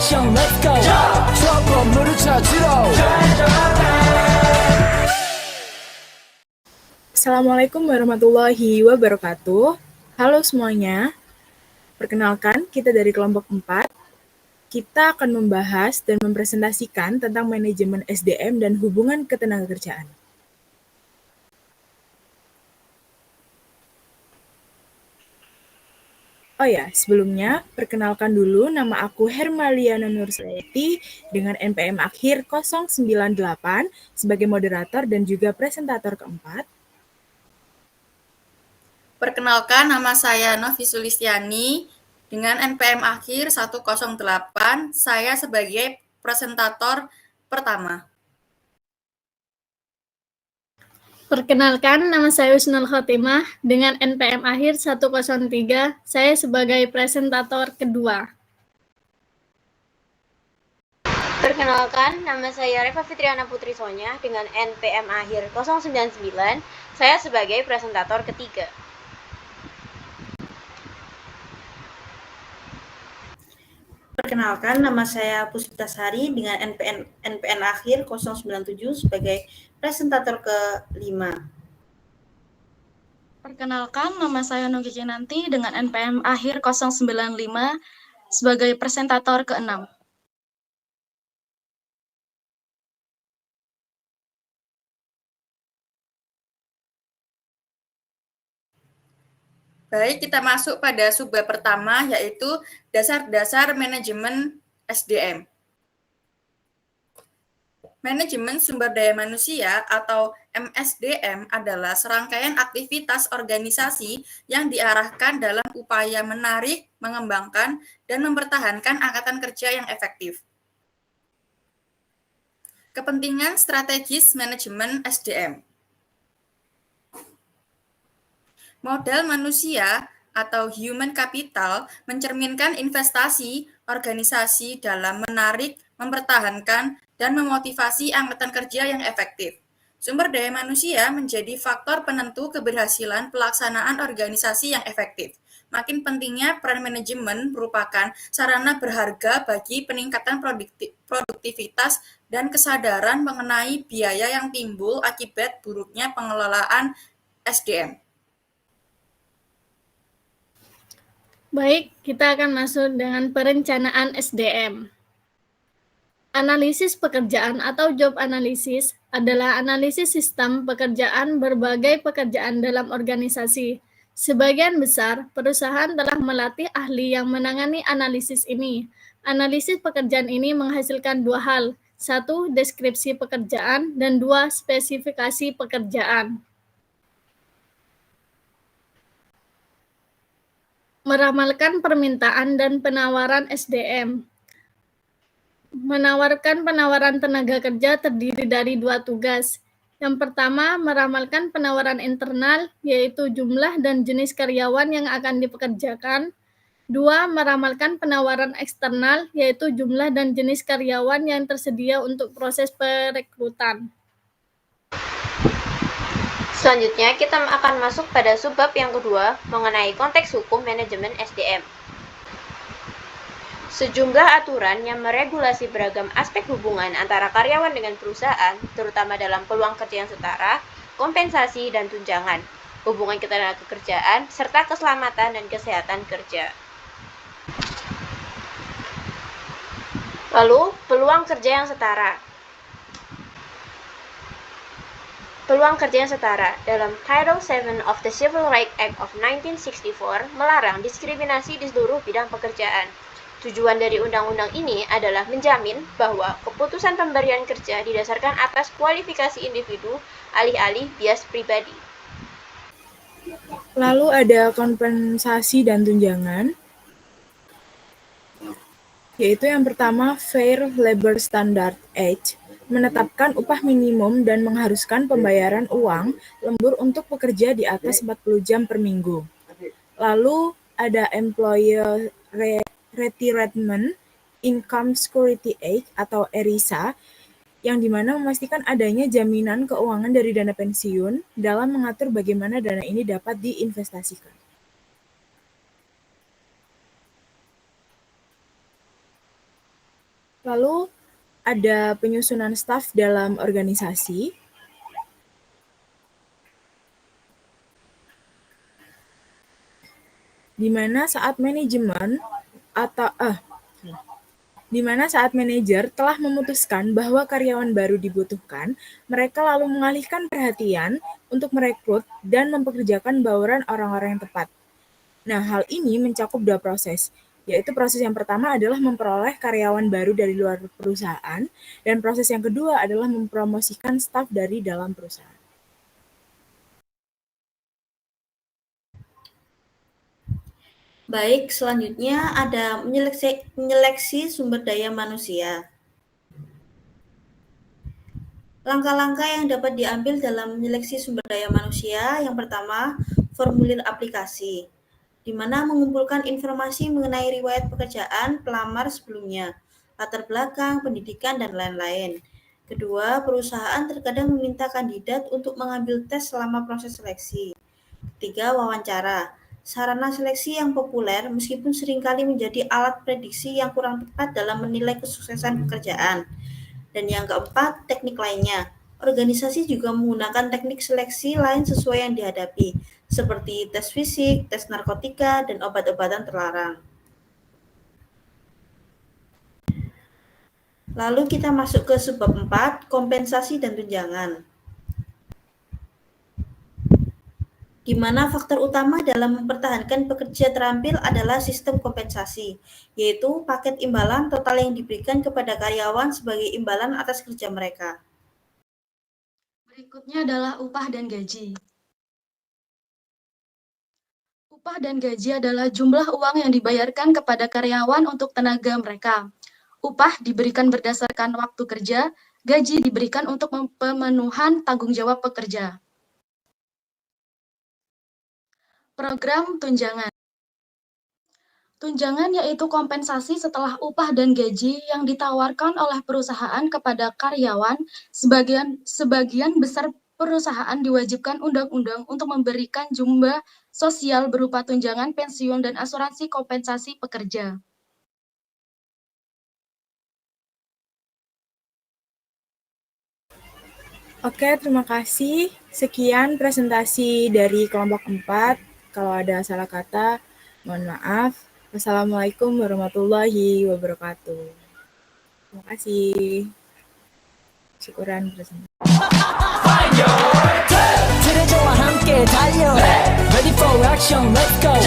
action let's go 저 건물을 찾으러 Assalamualaikum warahmatullahi wabarakatuh. Halo semuanya. Perkenalkan, kita dari kelompok 4. Kita akan membahas dan mempresentasikan tentang manajemen SDM dan hubungan ketenagakerjaan. Oh ya, sebelumnya perkenalkan dulu, nama aku Hermaliana Nursaiti dengan NPM akhir 098 sebagai moderator dan juga presentator keempat. Perkenalkan, nama saya Novi Sulistiani dengan NPM akhir 108, saya sebagai presentator pertama. Perkenalkan, nama saya Husnul Khotimah dengan NPM akhir 103, saya sebagai presentator kedua. Perkenalkan, nama saya Reva Fitriana Putri Sonya dengan NPM akhir 099, saya sebagai presentator ketiga. Perkenalkan, nama saya Puspitasari dengan NPN akhir 097 sebagai presentator ke-5. Perkenalkan, nama saya Nugi Kinanti dengan NPM akhir 095 sebagai presentator ke-6. Baik, kita masuk pada subbab pertama, yaitu dasar-dasar manajemen SDM. Manajemen sumber daya manusia atau MSDM adalah serangkaian aktivitas organisasi yang diarahkan dalam upaya menarik, mengembangkan, dan mempertahankan angkatan kerja yang efektif. Kepentingan strategis manajemen SDM. Modal manusia atau human capital mencerminkan investasi organisasi dalam menarik, mempertahankan, dan memotivasi angkatan kerja yang efektif. Sumber daya manusia menjadi faktor penentu keberhasilan pelaksanaan organisasi yang efektif. Makin pentingnya peran manajemen merupakan sarana berharga bagi peningkatan produktivitas dan kesadaran mengenai biaya yang timbul akibat buruknya pengelolaan SDM. Baik, kita akan masuk dengan perencanaan SDM. Analisis pekerjaan atau job analysis adalah analisis sistem pekerjaan berbagai pekerjaan dalam organisasi. Sebagian besar perusahaan telah melatih ahli yang menangani analisis ini. Analisis pekerjaan ini menghasilkan dua hal. Satu, deskripsi pekerjaan, dan dua, spesifikasi pekerjaan. Meramalkan permintaan dan penawaran SDM. Menawarkan penawaran tenaga kerja terdiri dari dua tugas. Yang pertama, meramalkan penawaran internal, yaitu jumlah dan jenis karyawan yang akan dipekerjakan. Dua, meramalkan penawaran eksternal, yaitu jumlah dan jenis karyawan yang tersedia untuk proses perekrutan. Selanjutnya, kita akan masuk pada subbab yang kedua mengenai konteks hukum manajemen SDM. Sejumlah aturan yang meregulasi beragam aspek hubungan antara karyawan dengan perusahaan, terutama dalam peluang kerja yang setara, kompensasi dan tunjangan, hubungan ketenagakerjaan, serta keselamatan dan kesehatan kerja. Lalu, peluang kerja yang setara. Peluang kerja yang setara dalam Title VII of the Civil Rights Act of 1964 melarang diskriminasi di seluruh bidang pekerjaan. Tujuan dari undang-undang ini adalah menjamin bahwa keputusan pemberian kerja didasarkan atas kualifikasi individu alih-alih bias pribadi. Lalu ada kompensasi dan tunjangan, yaitu yang pertama Fair Labor Standard Act, menetapkan upah minimum dan mengharuskan pembayaran uang lembur untuk pekerja di atas 40 jam per minggu. Lalu ada Employer Retirement Income Security Act atau ERISA, yang dimana memastikan adanya jaminan keuangan dari dana pensiun dalam mengatur bagaimana dana ini dapat diinvestasikan. Lalu ada penyusunan staf dalam organisasi, di mana saat manajer telah memutuskan bahwa karyawan baru dibutuhkan, mereka lalu mengalihkan perhatian untuk merekrut dan mempekerjakan bawahan orang-orang yang tepat. Nah, hal ini mencakup 2 proses, yaitu proses yang pertama adalah memperoleh karyawan baru dari luar perusahaan, dan proses yang kedua adalah mempromosikan staf dari dalam perusahaan. Baik, selanjutnya ada menyeleksi sumber daya manusia. Langkah-langkah yang dapat diambil dalam menyeleksi sumber daya manusia, yang pertama, formulir aplikasi, di mana mengumpulkan informasi mengenai riwayat pekerjaan pelamar sebelumnya, latar belakang, pendidikan, dan lain-lain. Kedua, perusahaan terkadang meminta kandidat untuk mengambil tes selama proses seleksi. Ketiga, wawancara. Sarana seleksi yang populer meskipun seringkali menjadi alat prediksi yang kurang tepat dalam menilai kesuksesan pekerjaan. Dan yang keempat, teknik lainnya. Organisasi juga menggunakan teknik seleksi lain sesuai yang dihadapi, seperti tes fisik, tes narkotika, dan obat-obatan terlarang. Lalu kita masuk ke subbab 4, kompensasi dan tunjangan. Di mana faktor utama dalam mempertahankan pekerja terampil adalah sistem kompensasi, yaitu paket imbalan total yang diberikan kepada karyawan sebagai imbalan atas kerja mereka. Berikutnya adalah upah dan gaji. Upah dan gaji adalah jumlah uang yang dibayarkan kepada karyawan untuk tenaga mereka. Upah diberikan berdasarkan waktu kerja, gaji diberikan untuk pemenuhan tanggung jawab pekerja. Program tunjangan. Tunjangan yaitu kompensasi setelah upah dan gaji yang ditawarkan oleh perusahaan kepada karyawan. Sebagian besar perusahaan diwajibkan undang-undang untuk memberikan jumlah sosial berupa tunjangan pensiun dan asuransi kompensasi pekerja. Oke, terima kasih. Sekian presentasi dari kelompok 4. Kalau ada salah kata, mohon maaf. Wassalamualaikum warahmatullahi wabarakatuh. Terima kasih. Syukuran presentasi. 들어줘와 함께 달려 Ready for action, let's go